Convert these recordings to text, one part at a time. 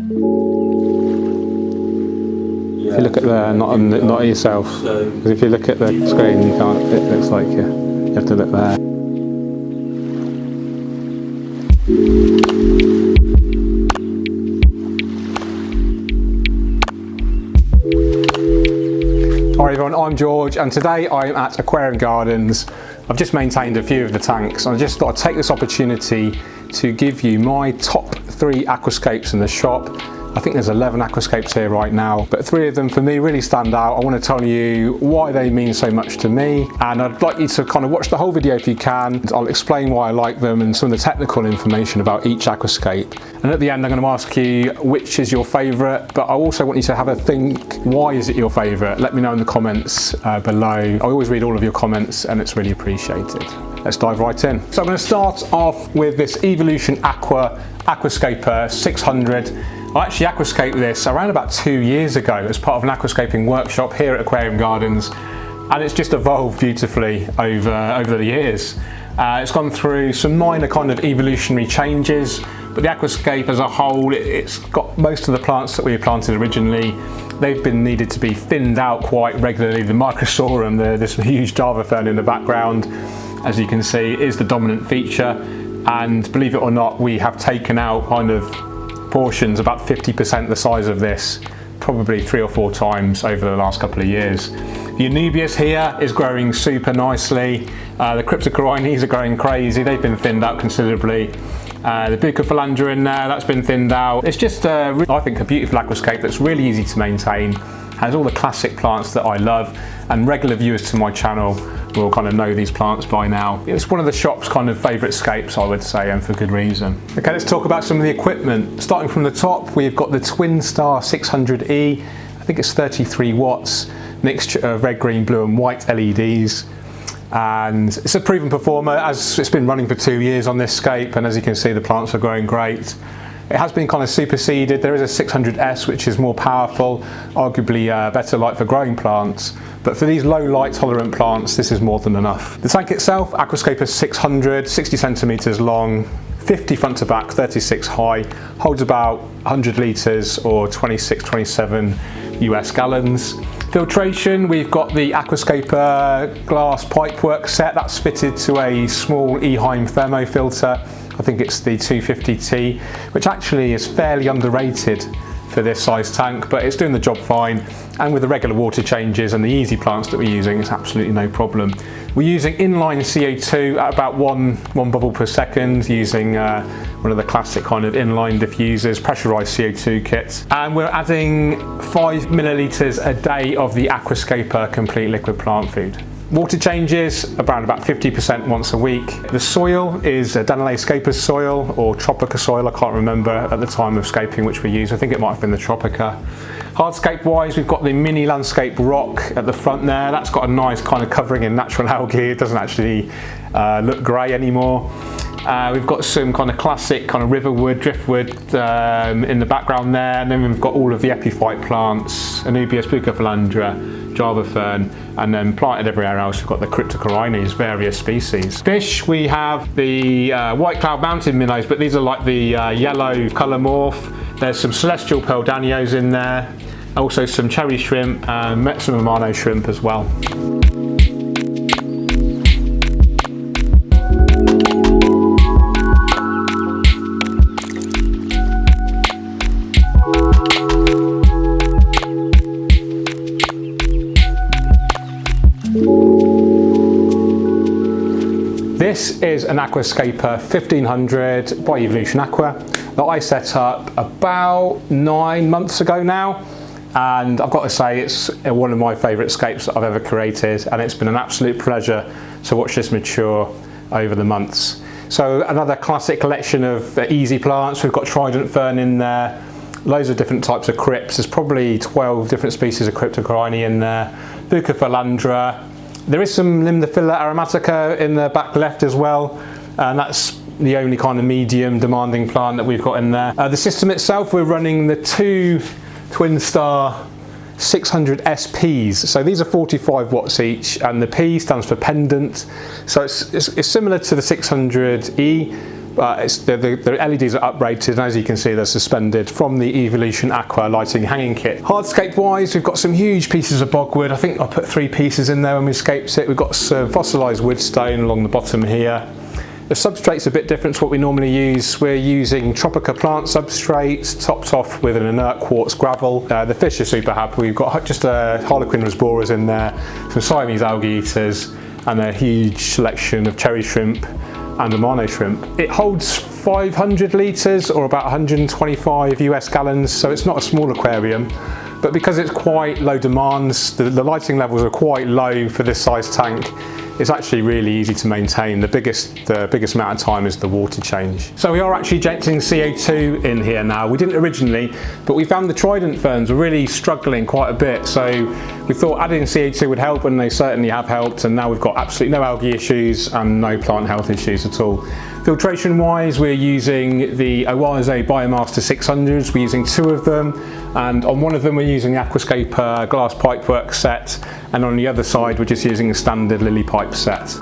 If you look at there, not at yourself, because if you look at the screen, you can't. It looks like you have to look there. Hi everyone, I'm George, and today I'm at Aquarium Gardens. I've just maintained a few of the tanks, and I just thought I'd take this opportunity to give you my top 3 aquascapes in the shop. I think there's 11 aquascapes here right now, but 3 of them for me really stand out. I want to tell you why they mean so much to me, and I'd like you to kind of watch the whole video if you can. I'll explain why I like them and some of the technical information about each aquascape. And at the end I'm going to ask you which is your favourite, but I also want you to have a think, why is it your favourite? Let me know in the comments below. I always read all of your comments and it's really appreciated. Let's dive right in. So I'm going to start off with this Evolution Aquascape 600. I actually aquascaped this around about 2 years ago as part of an aquascaping workshop here at Aquarium Gardens, and it's just evolved beautifully over the years. It's gone through some minor kind of evolutionary changes, but the aquascape as a whole, it's got most of the plants that we planted originally. They've been needed to be thinned out quite regularly. The Microsorum, this huge Java fern in the background, as you can see, is the dominant feature, and believe it or not, we have taken out kind of portions about 50% the size of this, probably 3 or 4 times over the last couple of years. The Anubias here is growing super nicely. The Cryptocorynes are growing crazy. They've been thinned out considerably. The Bucophalandra in there, that's been thinned out. It's just, I think, a beautiful aquascape that's really easy to maintain, has all the classic plants that I love, and regular viewers to my channel will kind of know these plants by now. It's one of the shop's kind of favourite scapes, I would say, and for good reason. Okay, let's talk about some of the equipment. Starting from the top, we've got the TwinStar 600E. I think it's 33 watts, mixture of red, green, blue and white LEDs. And it's a proven performer, as it's been running for 2 years on this scape, and as you can see, the plants are growing great. It has been kind of superseded. There is a 600S which is more powerful, arguably better light for growing plants, but for these low light tolerant plants this is more than enough. The tank itself, Aquascape 600, 60 centimeters long, 50 front to back, 36 high, holds about 100 litres or 26-27 US gallons. Filtration, we've got the Aquascape glass pipework set that's fitted to a small Eheim thermo filter. I think it's the 250T, which actually is fairly underrated for this size tank, but it's doing the job fine. And with the regular water changes and the easy plants that we're using, it's absolutely no problem. We're using inline CO2 at about one bubble per second, using one of the classic kind of inline diffusers, pressurized CO2 kits. And we're adding 5 millilitres a day of the Aquascape complete liquid plant food. Water changes around about 50% once a week. The soil is a Danelei Scapers soil or Tropica soil, I can't remember at the time of scaping which we used. I think it might have been the Tropica. Hardscape wise, we've got the mini landscape rock at the front there. That's got a nice kind of covering in natural algae. It doesn't actually look grey anymore. We've got some kind of classic kind of riverwood, driftwood in the background there, and then we've got all of the epiphyte plants, Anubias, Bucophalandra, Java fern, and then planted everywhere else we've got the Cryptocorynes, various species. Fish, we have the white cloud mountain minnows, but these are like the yellow colour morph. There's some celestial pearl danios in there, also some cherry shrimp and some Amano shrimp as well. This is an Aquascape 1500 by Evolution Aqua that I set up about 9 months ago now, and I've got to say it's one of my favourite scapes that I've ever created, and it's been an absolute pleasure to watch this mature over the months. So another classic collection of easy plants. We've got Trident fern in there, loads of different types of crypts. There's probably 12 different species of Cryptocoryne in there, Bucophalandra. There is some Limnophila aromatica in the back left as well, and that's the only kind of medium demanding plant that we've got in there. The system itself, we're running the 2 TwinStar 600 SPs. So these are 45 watts each, and the P stands for pendant. So it's similar to the 600E, the LEDs are uprated, and as you can see they're suspended from the Evolution Aqua lighting hanging kit. Hardscape wise, we've got some huge pieces of bogwood. I think I put 3 pieces in there when we scaped it. We've got some fossilised wood stone along the bottom here. The substrate's a bit different to what we normally use. We're using Tropica plant substrate, topped off with an inert quartz gravel. The fish are super happy. We've got just Harlequin rasboras in there, some Siamese algae eaters, and a huge selection of cherry shrimp and Amano shrimp. It holds 500 litres or about 125 US gallons, so it's not a small aquarium. But because it's quite low demands, the lighting levels are quite low for this size tank, it's actually really easy to maintain. The biggest amount of time is the water change. So we are actually injecting CO2 in here now. We didn't originally, but we found the trident ferns were really struggling quite a bit. So we thought adding CO2 would help, and they certainly have helped. And now we've got absolutely no algae issues and no plant health issues at all. Filtration wise, we're using the Aquascape Biomaster 600s. We're using 2 of them, and on one of them we're using the Aquascape glass pipework set, and on the other side we're just using a standard lily pipe set.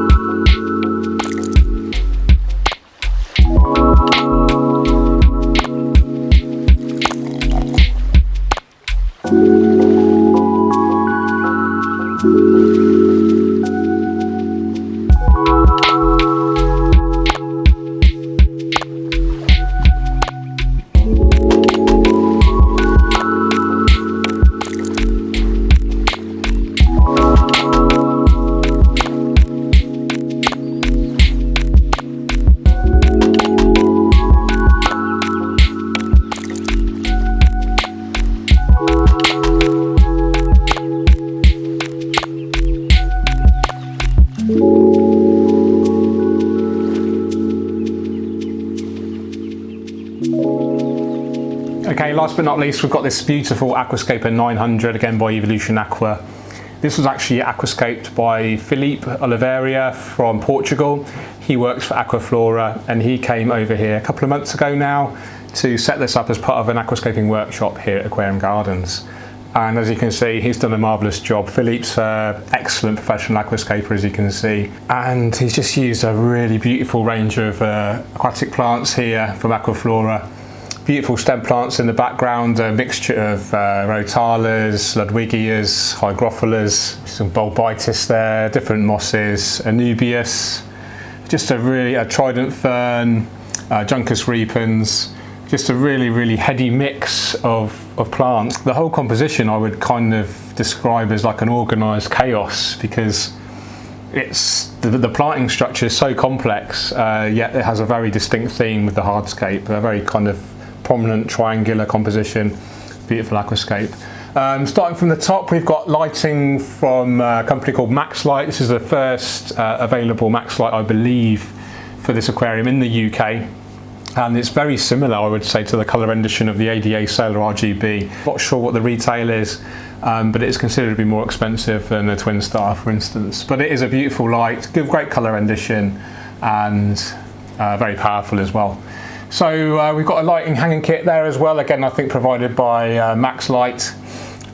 Okay, last but not least, we've got this beautiful Aquascape 900, again by Evolution Aqua. This was actually aquascaped by Felipe Oliveira from Portugal. He works for Aquaflora, and he came over here a couple of months ago now to set this up as part of an aquascaping workshop here at Aquarium Gardens. And as you can see, he's done a marvellous job. Philippe's an excellent professional aquascaper, as you can see. And he's just used a really beautiful range of aquatic plants here from Aquaflora. Beautiful stem plants in the background, a mixture of Rotalas, Ludwigias, Hygrophilas, some Bulbitis there, different mosses, Anubias, just a trident fern, Juncus repens, just a really heady mix of plants. The whole composition I would kind of describe as like an organised chaos, because it's the planting structure is so complex, yet it has a very distinct theme with the hardscape, a very kind of prominent triangular composition, beautiful aquascape. Starting from the top, we've got lighting from a company called Max Light. This is the first available Max Light, I believe, for this aquarium in the UK. And it's very similar, I would say, to the colour rendition of the ADA Solar RGB. Not sure what the retail is, but it is considered to be more expensive than the Twin Star, for instance. But it is a beautiful light, great colour rendition, and very powerful as well. So we've got a lighting hanging kit there as well, again I think provided by Max Light.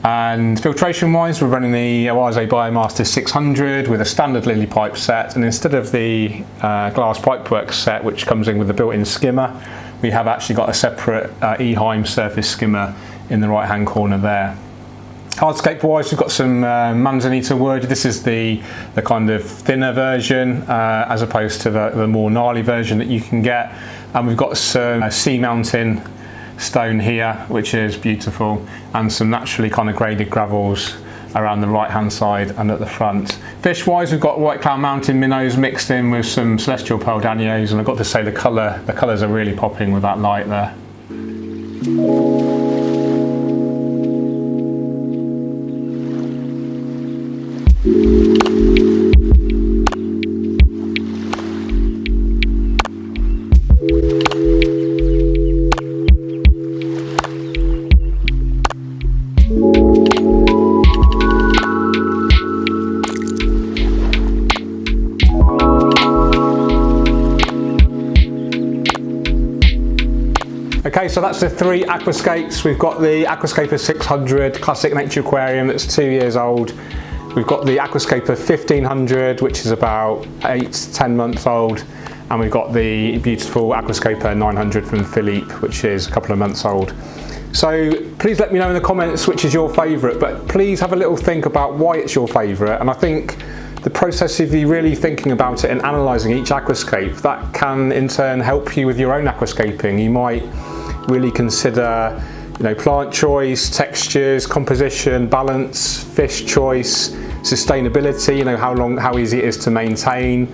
And filtration wise, we're running the Aquascape Biomaster 600 with a standard lily pipe set, and instead of the glass pipework set which comes in with a built-in skimmer, we have actually got a separate Eheim surface skimmer in the right hand corner there. Hardscape wise, we've got some manzanita wood. This is the kind of thinner version as opposed to the more gnarly version that you can get. And we've got some sea mountain stone here, which is beautiful, and some naturally kind of graded gravels around the right hand side and at the front. Fish wise, we've got white cloud mountain minnows mixed in with some celestial pearl danios, and I've got to say the colours are really popping with that light there. Okay, so that's the 3 aquascapes. We've got the Aquascape 600 Classic Nature Aquarium that's 2 years old. We've got the Aquascape 1500, which is about 8 to 10 months old. and we've got the beautiful Aquascape 900 from Philippe, which is a couple of months old. So please let me know in the comments which is your favourite, but please have a little think about why it's your favourite. And I think the process of you really thinking about it and analysing each aquascape, that can in turn help you with your own aquascaping. You might really consider, you know, plant choice, textures, composition, balance, fish choice, sustainability, you know, how easy it is to maintain,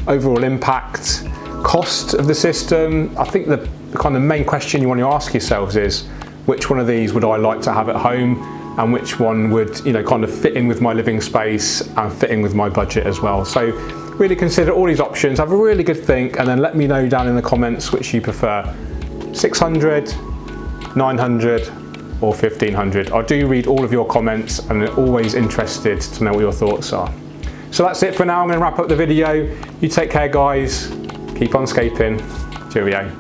overall impact, cost of the system. I think the kind of main question you want to ask yourselves is, which one of these would I like to have at home, and which one would, you know, kind of fit in with my living space and fit in with my budget as well. So really consider all these options, have a really good think, and then let me know down in the comments which you prefer, 600, 900 or 1500. I do read all of your comments and I'm always interested to know what your thoughts are. So that's it for now. I'm going to wrap up the video. You take care, guys. Keep on scaping. Cheerio.